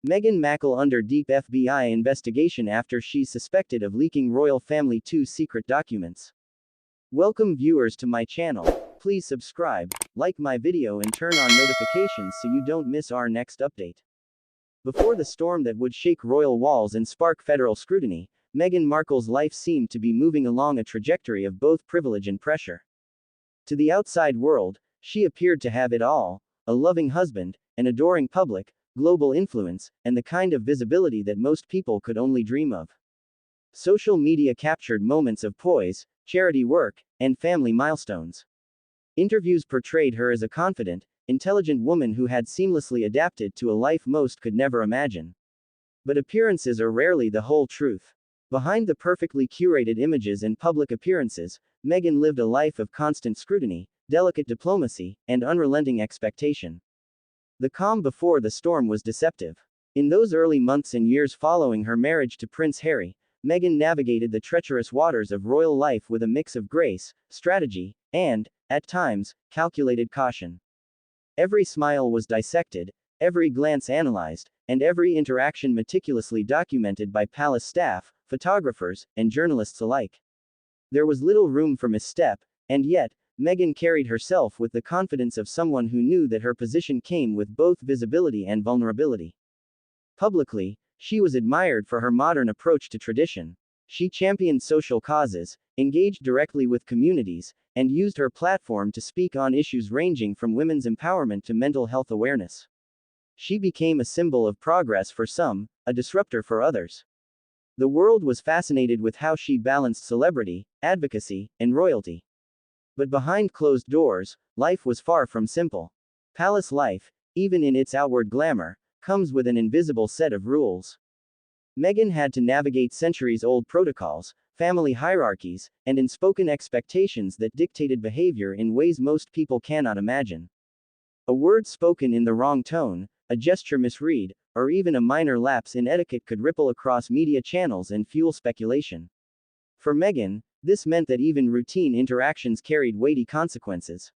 Meghan Mackle under deep FBI investigation after she's suspected of leaking royal family 2 secret documents. Welcome viewers to my channel. Please subscribe, like my video and turn on notifications so you don't miss our next update. Before the storm that would shake royal walls and spark federal scrutiny, Meghan Markle's life seemed to be moving along a trajectory of both privilege and pressure. To the outside world, she appeared to have it all: a loving husband, an adoring public, global influence, and the kind of visibility that most people could only dream of. Social media captured moments of poise, charity work, and family milestones. Interviews portrayed her as a confident, intelligent woman who had seamlessly adapted to a life most could never imagine. But appearances are rarely the whole truth. Behind the perfectly curated images and public appearances, Meghan lived a life of constant scrutiny, delicate diplomacy, and unrelenting expectation. The calm before the storm was deceptive. In those early months and years following her marriage to Prince Harry, Meghan navigated the treacherous waters of royal life with a mix of grace, strategy, and, at times, calculated caution. Every smile was dissected, every glance analyzed, and every interaction meticulously documented by palace staff, photographers, and journalists alike. There was little room for misstep, and yet, Meghan carried herself with the confidence of someone who knew that her position came with both visibility and vulnerability. Publicly, she was admired for her modern approach to tradition. She championed social causes, engaged directly with communities, and used her platform to speak on issues ranging from women's empowerment to mental health awareness. She became a symbol of progress for some, a disruptor for others. The world was fascinated with how she balanced celebrity, advocacy, and royalty. But behind closed doors, life was far from simple. Palace life, even in its outward glamour, comes with an invisible set of rules. Meghan had to navigate centuries-old protocols, family hierarchies, and unspoken expectations that dictated behavior in ways most people cannot imagine. A word spoken in the wrong tone, a gesture misread, or even a minor lapse in etiquette could ripple across media channels and fuel speculation. For Meghan, this meant that even routine interactions carried weighty consequences.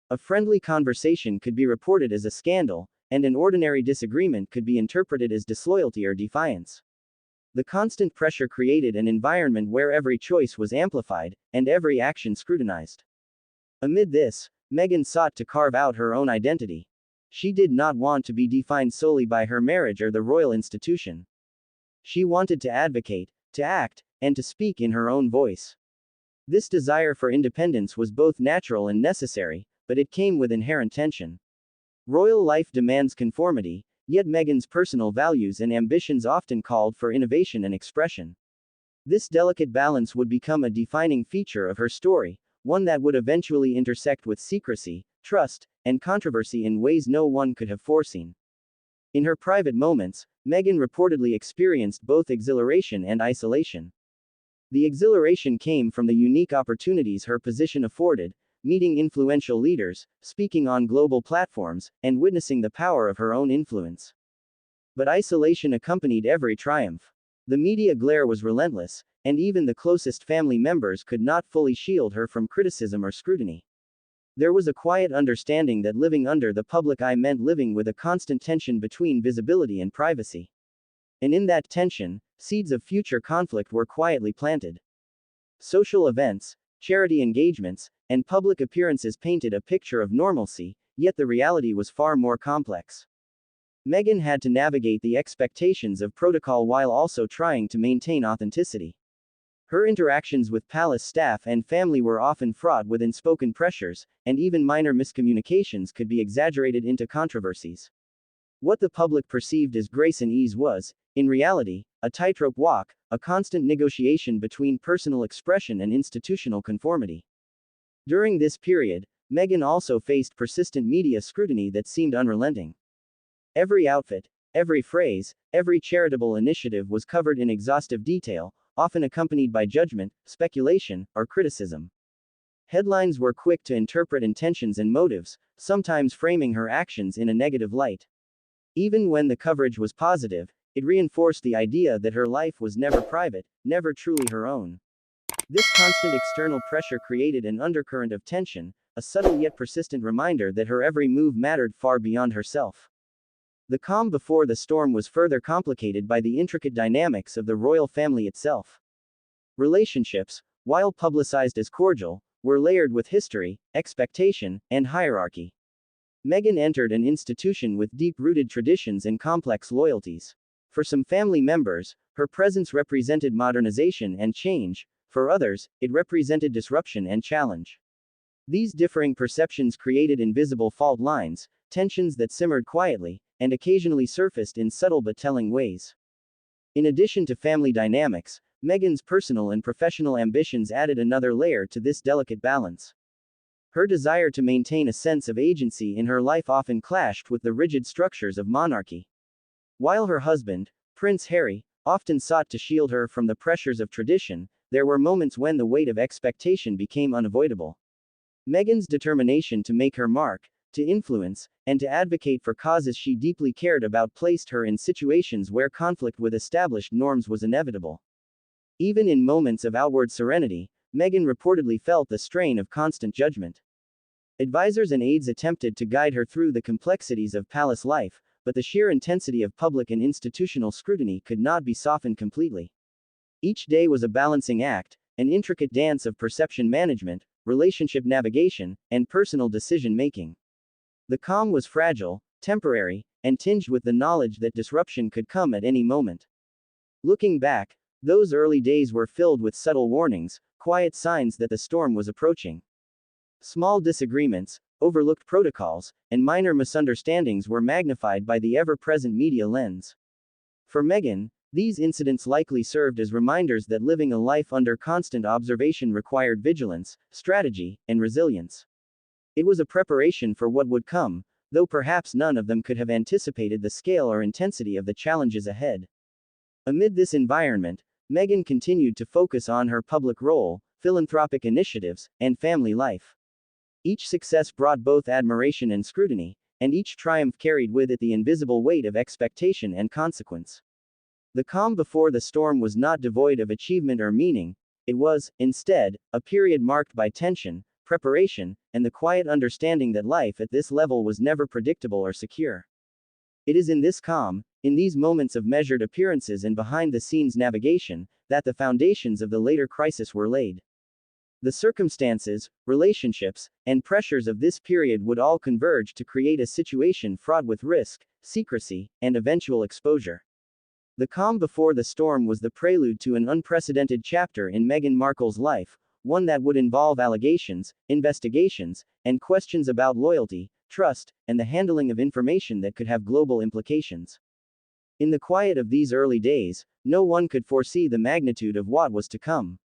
A friendly conversation could be reported as a scandal, and an ordinary disagreement could be interpreted as disloyalty or defiance. The constant pressure created an environment where every choice was amplified, and every action scrutinized. Amid this, Meghan sought to carve out her own identity. She did not want to be defined solely by her marriage or the royal institution. She wanted to advocate, to act, and to speak in her own voice. This desire for independence was both natural and necessary, but it came with inherent tension. Royal life demands conformity, yet Meghan's personal values and ambitions often called for innovation and expression. This delicate balance would become a defining feature of her story, one that would eventually intersect with secrecy, trust, and controversy in ways no one could have foreseen. In her private moments, Meghan reportedly experienced both exhilaration and isolation. The exhilaration came from the unique opportunities her position afforded, meeting influential leaders, speaking on global platforms, and witnessing the power of her own influence. But isolation accompanied every triumph. The media glare was relentless, and even the closest family members could not fully shield her from criticism or scrutiny. There was a quiet understanding that living under the public eye meant living with a constant tension between visibility and privacy. And in that tension, seeds of future conflict were quietly planted. Social events, charity engagements, and public appearances painted a picture of normalcy, yet the reality was far more complex. Meghan had to navigate the expectations of protocol while also trying to maintain authenticity. Her interactions with palace staff and family were often fraught with unspoken pressures, and even minor miscommunications could be exaggerated into controversies. What the public perceived as grace and ease was, in reality, a tightrope walk, a constant negotiation between personal expression and institutional conformity. During this period, Meghan also faced persistent media scrutiny that seemed unrelenting. Every outfit, every phrase, every charitable initiative was covered in exhaustive detail, often accompanied by judgment, speculation, or criticism. Headlines were quick to interpret intentions and motives, sometimes framing her actions in a negative light. Even when the coverage was positive, it reinforced the idea that her life was never private, never truly her own. This constant external pressure created an undercurrent of tension, a subtle yet persistent reminder that her every move mattered far beyond herself. The calm before the storm was further complicated by the intricate dynamics of the royal family itself. Relationships, while publicized as cordial, were layered with history, expectation, and hierarchy. Meghan entered an institution with deep-rooted traditions and complex loyalties. For some family members, her presence represented modernization and change; for others, it represented disruption and challenge. These differing perceptions created invisible fault lines, tensions that simmered quietly, and occasionally surfaced in subtle but telling ways. In addition to family dynamics, Meghan's personal and professional ambitions added another layer to this delicate balance. Her desire to maintain a sense of agency in her life often clashed with the rigid structures of monarchy. While her husband, Prince Harry, often sought to shield her from the pressures of tradition, there were moments when the weight of expectation became unavoidable. Meghan's determination to make her mark, to influence, and to advocate for causes she deeply cared about placed her in situations where conflict with established norms was inevitable. Even in moments of outward serenity, Meghan reportedly felt the strain of constant judgment. Advisors and aides attempted to guide her through the complexities of palace life, but the sheer intensity of public and institutional scrutiny could not be softened completely. Each day was a balancing act, an intricate dance of perception management, relationship navigation, and personal decision-making. The calm was fragile, temporary, and tinged with the knowledge that disruption could come at any moment. Looking back, those early days were filled with subtle warnings, quiet signs that the storm was approaching. Small disagreements, overlooked protocols, and minor misunderstandings were magnified by the ever-present media lens. For Meghan, these incidents likely served as reminders that living a life under constant observation required vigilance, strategy, and resilience. It was a preparation for what would come, though perhaps none of them could have anticipated the scale or intensity of the challenges ahead. Amid this environment, Meghan continued to focus on her public role, philanthropic initiatives, and family life. Each success brought both admiration and scrutiny, and each triumph carried with it the invisible weight of expectation and consequence. The calm before the storm was not devoid of achievement or meaning; it was, instead, a period marked by tension, preparation, and the quiet understanding that life at this level was never predictable or secure. It is in this calm, in these moments of measured appearances and behind-the-scenes navigation, that the foundations of the later crisis were laid. The circumstances, relationships, and pressures of this period would all converge to create a situation fraught with risk, secrecy, and eventual exposure. The calm before the storm was the prelude to an unprecedented chapter in Meghan Markle's life, one that would involve allegations, investigations, and questions about loyalty, trust, and the handling of information that could have global implications. In the quiet of these early days, no one could foresee the magnitude of what was to come.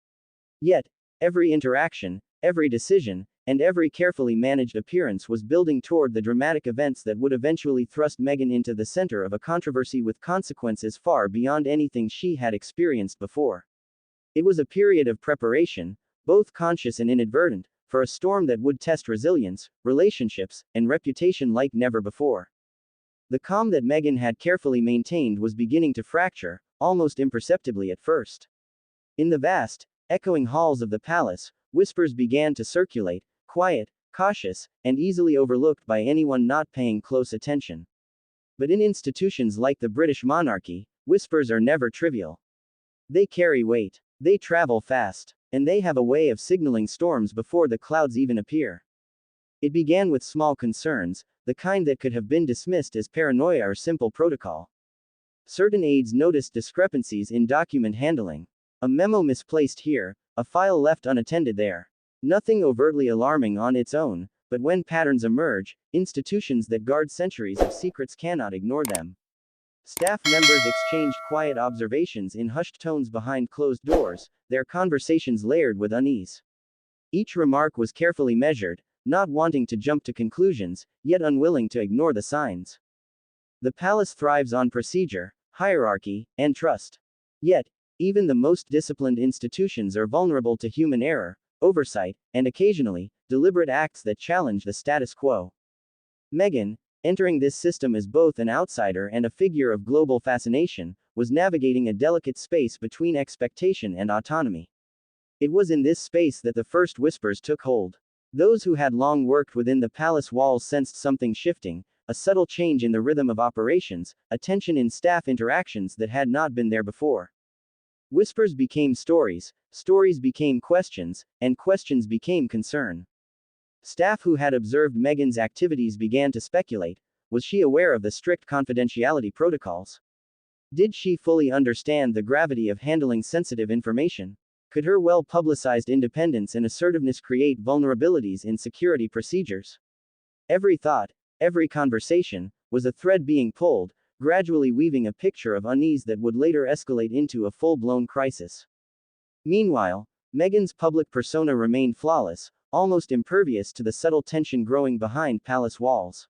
Yet, every interaction, every decision, and every carefully managed appearance was building toward the dramatic events that would eventually thrust Meghan into the center of a controversy with consequences far beyond anything she had experienced before. It was a period of preparation, both conscious and inadvertent, for a storm that would test resilience, relationships, and reputation like never before. The calm that Meghan had carefully maintained was beginning to fracture, almost imperceptibly at first. In the vast, echoing halls of the palace, whispers began to circulate, quiet, cautious, and easily overlooked by anyone not paying close attention. But in institutions like the British monarchy, whispers are never trivial. They carry weight, they travel fast, and they have a way of signaling storms before the clouds even appear. It began with small concerns, the kind that could have been dismissed as paranoia or simple protocol. Certain aides noticed discrepancies in document handling. A memo misplaced here, a file left unattended there. Nothing overtly alarming on its own, but when patterns emerge, institutions that guard centuries of secrets cannot ignore them. Staff members exchanged quiet observations in hushed tones behind closed doors, their conversations layered with unease. Each remark was carefully measured, not wanting to jump to conclusions, yet unwilling to ignore the signs. The palace thrives on procedure, hierarchy, and trust. Yet, even the most disciplined institutions are vulnerable to human error, oversight, and occasionally, deliberate acts that challenge the status quo. Meghan, entering this system as both an outsider and a figure of global fascination, was navigating a delicate space between expectation and autonomy. It was in this space that the first whispers took hold. Those who had long worked within the palace walls sensed something shifting, a subtle change in the rhythm of operations, a tension in staff interactions that had not been there before. Whispers became stories, stories became questions, and questions became concern. Staff who had observed Meghan's activities began to speculate: was she aware of the strict confidentiality protocols? Did she fully understand the gravity of handling sensitive information? Could her well-publicized independence and assertiveness create vulnerabilities in security procedures? Every thought, every conversation, was a thread being pulled, gradually weaving a picture of unease that would later escalate into a full-blown crisis. Meanwhile, Meghan's public persona remained flawless, almost impervious to the subtle tension growing behind palace walls.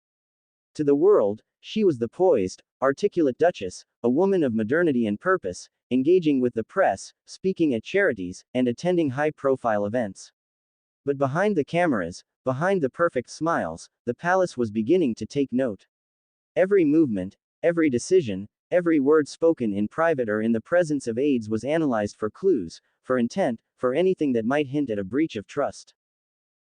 To the world, she was the poised, articulate Duchess, a woman of modernity and purpose, engaging with the press, speaking at charities, and attending high-profile events. But behind the cameras, behind the perfect smiles, the palace was beginning to take note. Every movement, every decision, every word spoken in private or in the presence of aides was analyzed for clues, for intent, for anything that might hint at a breach of trust.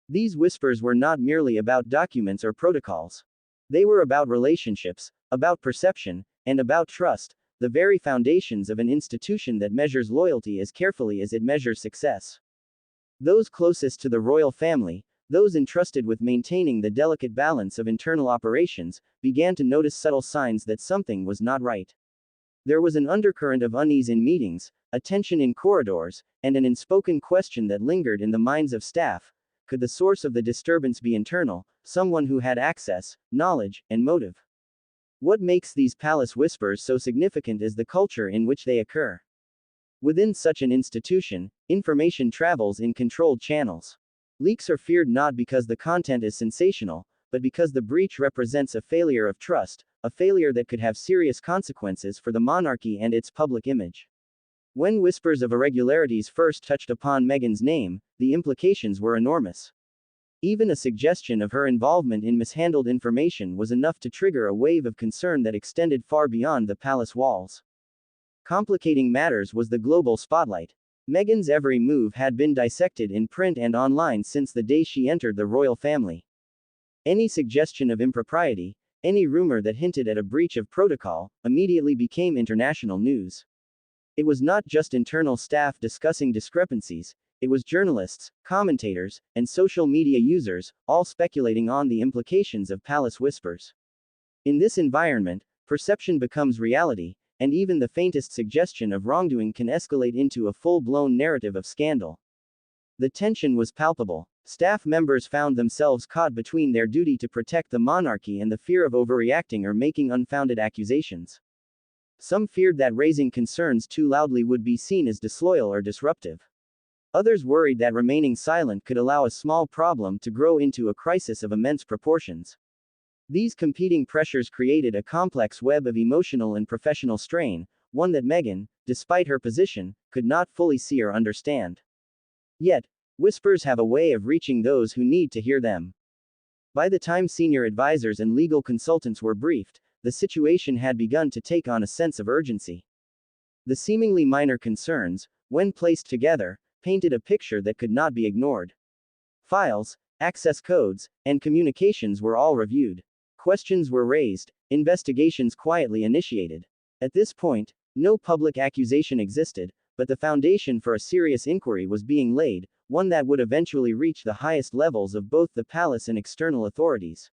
These whispers were not merely about documents or protocols. They were about relationships, about perception, and about trust, the very foundations of an institution that measures loyalty as carefully as it measures success. Those closest to the royal family, those entrusted with maintaining the delicate balance of internal operations, began to notice subtle signs that something was not right. There was an undercurrent of unease in meetings, a tension in corridors, and an unspoken question that lingered in the minds of staff: could the source of the disturbance be internal, someone who had access, knowledge, and motive? What makes these palace whispers so significant is the culture in which they occur. Within such an institution, information travels in controlled channels. Leaks are feared not because the content is sensational, but because the breach represents a failure of trust, a failure that could have serious consequences for the monarchy and its public image. When whispers of irregularities first touched upon Meghan's name, the implications were enormous. Even a suggestion of her involvement in mishandled information was enough to trigger a wave of concern that extended far beyond the palace walls. Complicating matters was the global spotlight. Meghan's every move had been dissected in print and online since the day she entered the royal family. Any suggestion of impropriety, any rumor that hinted at a breach of protocol, immediately became international news. It was not just internal staff discussing discrepancies, it was journalists, commentators, and social media users, all speculating on the implications of palace whispers. In this environment, perception becomes reality, and even the faintest suggestion of wrongdoing can escalate into a full-blown narrative of scandal. The tension was palpable. Staff members found themselves caught between their duty to protect the monarchy and the fear of overreacting or making unfounded accusations. Some feared that raising concerns too loudly would be seen as disloyal or disruptive. Others worried that remaining silent could allow a small problem to grow into a crisis of immense proportions. These competing pressures created a complex web of emotional and professional strain, one that Meghan, despite her position, could not fully see or understand. Yet, whispers have a way of reaching those who need to hear them. By the time senior advisors and legal consultants were briefed, the situation had begun to take on a sense of urgency. The seemingly minor concerns, when placed together, painted a picture that could not be ignored. Files, access codes, and communications were all reviewed. Questions were raised, investigations quietly initiated. At this point, no public accusation existed, but the foundation for a serious inquiry was being laid, one that would eventually reach the highest levels of both the palace and external authorities.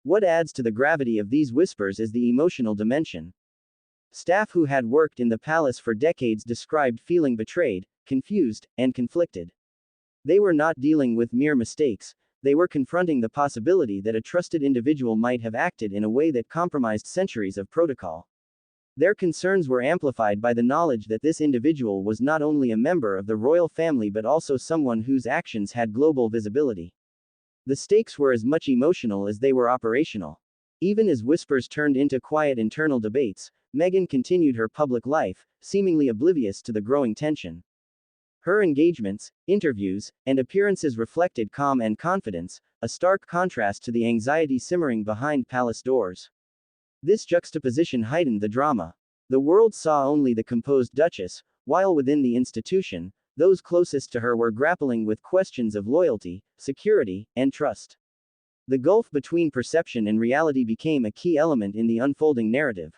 What adds to the gravity of these whispers is the emotional dimension. Staff who had worked in the palace for decades described feeling betrayed, confused, and conflicted. They were not dealing with mere mistakes, they were confronting the possibility that a trusted individual might have acted in a way that compromised centuries of protocol. Their concerns were amplified by the knowledge that this individual was not only a member of the royal family but also someone whose actions had global visibility. The stakes were as much emotional as they were operational. Even as whispers turned into quiet internal debates, Meghan continued her public life, seemingly oblivious to the growing tension. Her engagements, interviews, and appearances reflected calm and confidence, a stark contrast to the anxiety simmering behind palace doors. This juxtaposition heightened the drama. The world saw only the composed Duchess, while within the institution, those closest to her were grappling with questions of loyalty, security, and trust. The gulf between perception and reality became a key element in the unfolding narrative.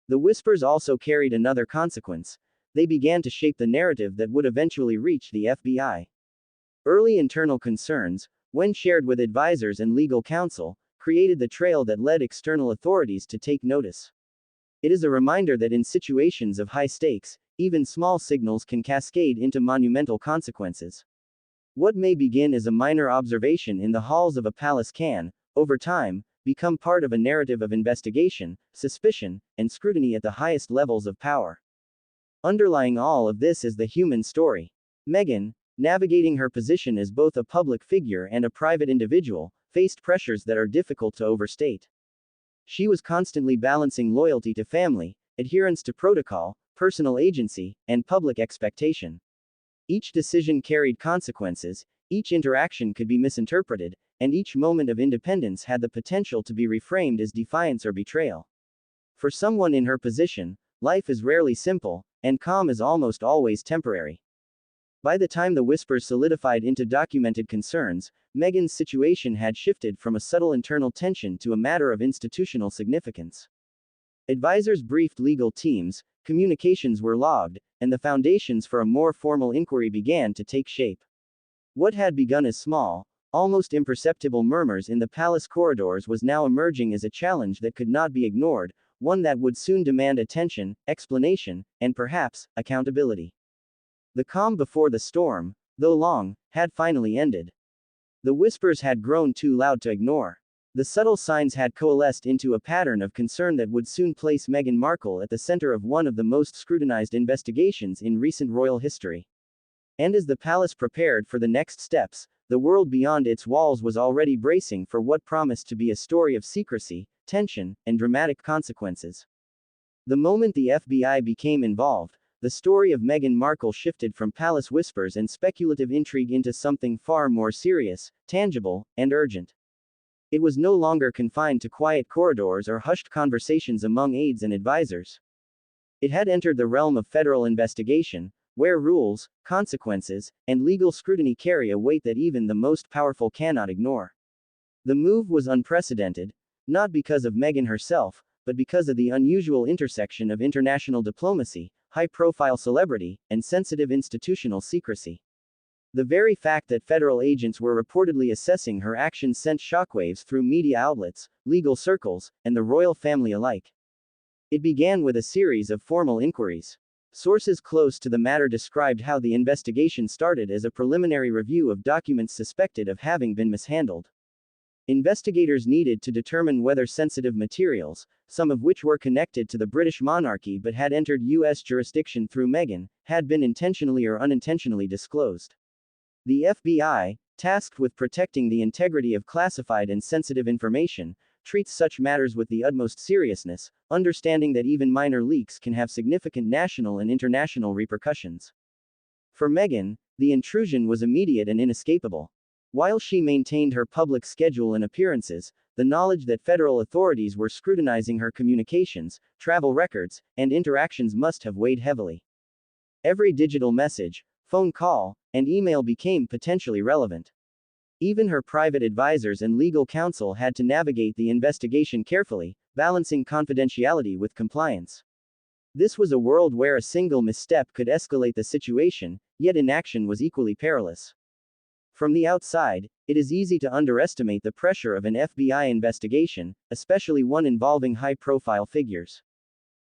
The whispers also carried another consequence. They began to shape the narrative that would eventually reach the FBI. Early internal concerns, when shared with advisors and legal counsel, created the trail that led external authorities to take notice. It is a reminder that in situations of high stakes, even small signals can cascade into monumental consequences. What may begin as a minor observation in the halls of a palace can, over time, become part of a narrative of investigation, suspicion, and scrutiny at the highest levels of power. Underlying all of this is the human story. Meghan, navigating her position as both a public figure and a private individual, faced pressures that are difficult to overstate. She was constantly balancing loyalty to family, adherence to protocol, personal agency, and public expectation. Each decision carried consequences, each interaction could be misinterpreted, and each moment of independence had the potential to be reframed as defiance or betrayal. For someone in her position, life is rarely simple, and calm is almost always temporary. By the time the whispers solidified into documented concerns, Meghan's situation had shifted from a subtle internal tension to a matter of institutional significance. Advisors briefed legal teams, communications were logged, and the foundations for a more formal inquiry began to take shape. What had begun as small, almost imperceptible murmurs in the palace corridors was now emerging as a challenge that could not be ignored, one that would soon demand attention, explanation, and perhaps, accountability. The calm before the storm, though long, had finally ended. The whispers had grown too loud to ignore. The subtle signs had coalesced into a pattern of concern that would soon place Meghan Markle at the center of one of the most scrutinized investigations in recent royal history. And as the palace prepared for the next steps, the world beyond its walls was already bracing for what promised to be a story of secrecy, tension, and dramatic consequences. The moment the FBI became involved, the story of Meghan Markle shifted from palace whispers and speculative intrigue into something far more serious, tangible, and urgent. It was no longer confined to quiet corridors or hushed conversations among aides and advisors. It had entered the realm of federal investigation, where rules, consequences, and legal scrutiny carry a weight that even the most powerful cannot ignore. The move was unprecedented, not because of Meghan herself, but because of the unusual intersection of international diplomacy, high-profile celebrity, and sensitive institutional secrecy. The very fact that federal agents were reportedly assessing her actions sent shockwaves through media outlets, legal circles, and the royal family alike. It began with a series of formal inquiries. Sources close to the matter described how the investigation started as a preliminary review of documents suspected of having been mishandled. Investigators needed to determine whether sensitive materials, some of which were connected to the British monarchy but had entered U.S. jurisdiction through Meghan, had been intentionally or unintentionally disclosed. The FBI, tasked with protecting the integrity of classified and sensitive information, treats such matters with the utmost seriousness, understanding that even minor leaks can have significant national and international repercussions. For Meghan, the intrusion was immediate and inescapable. While she maintained her public schedule and appearances, the knowledge that federal authorities were scrutinizing her communications, travel records, and interactions must have weighed heavily. Every digital message, phone call, and email became potentially relevant. Even her private advisors and legal counsel had to navigate the investigation carefully, balancing confidentiality with compliance. This was a world where a single misstep could escalate the situation, yet inaction was equally perilous. From the outside, it is easy to underestimate the pressure of an FBI investigation, especially one involving high-profile figures.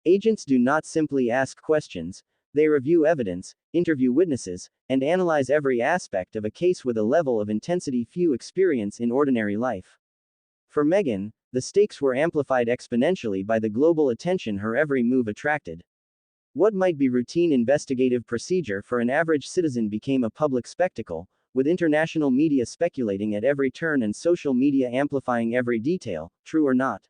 Agents do not simply ask questions, they review evidence, interview witnesses, and analyze every aspect of a case with a level of intensity few experience in ordinary life. For Meghan, the stakes were amplified exponentially by the global attention her every move attracted. What might be routine investigative procedure for an average citizen became a public spectacle, with international media speculating at every turn and social media amplifying every detail, true or not.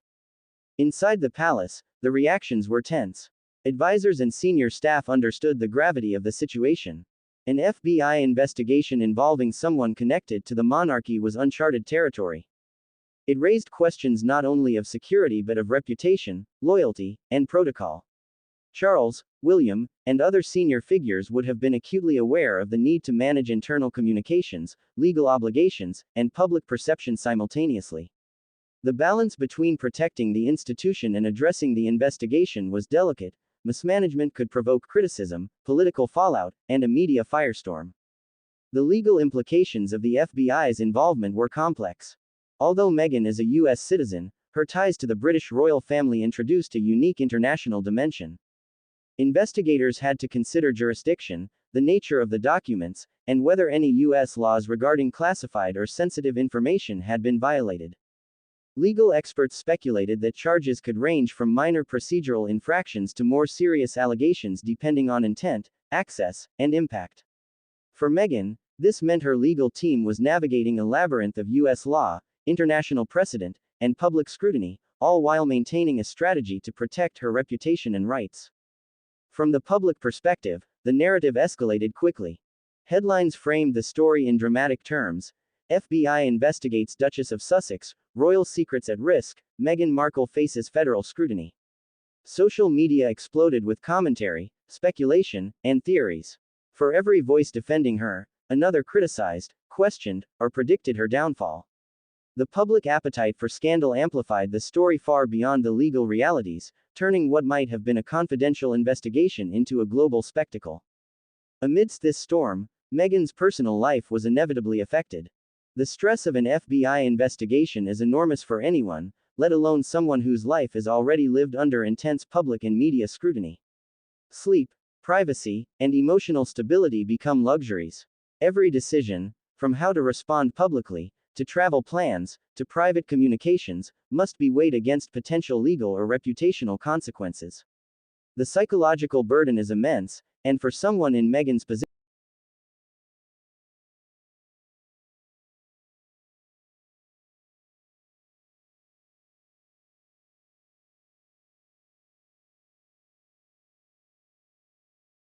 Inside the palace, the reactions were tense. Advisors and senior staff understood the gravity of the situation. An FBI investigation involving someone connected to the monarchy was uncharted territory. It raised questions not only of security but of reputation, loyalty, and protocol. Charles, William, and other senior figures would have been acutely aware of the need to manage internal communications, legal obligations, and public perception simultaneously. The balance between protecting the institution and addressing the investigation was delicate. Mismanagement could provoke criticism, political fallout, and a media firestorm. The legal implications of the FBI's involvement were complex. Although Meghan is a U.S. citizen, her ties to the British royal family introduced a unique international dimension. Investigators had to consider jurisdiction, the nature of the documents, and whether any U.S. laws regarding classified or sensitive information had been violated. Legal experts speculated that charges could range from minor procedural infractions to more serious allegations depending on intent, access, and impact. For Meghan, this meant her legal team was navigating a labyrinth of U.S. law, international precedent, and public scrutiny, all while maintaining a strategy to protect her reputation and rights. From the public perspective, the narrative escalated quickly. Headlines framed the story in dramatic terms. FBI investigates Duchess of Sussex, royal secrets at risk, Meghan Markle faces federal scrutiny. Social media exploded with commentary, speculation, and theories. For every voice defending her, another criticized, questioned, or predicted her downfall. The public appetite for scandal amplified the story far beyond the legal realities, turning what might have been a confidential investigation into a global spectacle. Amidst this storm, Meghan's personal life was inevitably affected. The stress of an FBI investigation is enormous for anyone, let alone someone whose life is already lived under intense public and media scrutiny. Sleep, privacy, and emotional stability become luxuries. Every decision, from how to respond publicly, to travel plans, to private communications, must be weighed against potential legal or reputational consequences. The psychological burden is immense, and for someone in Meghan's position,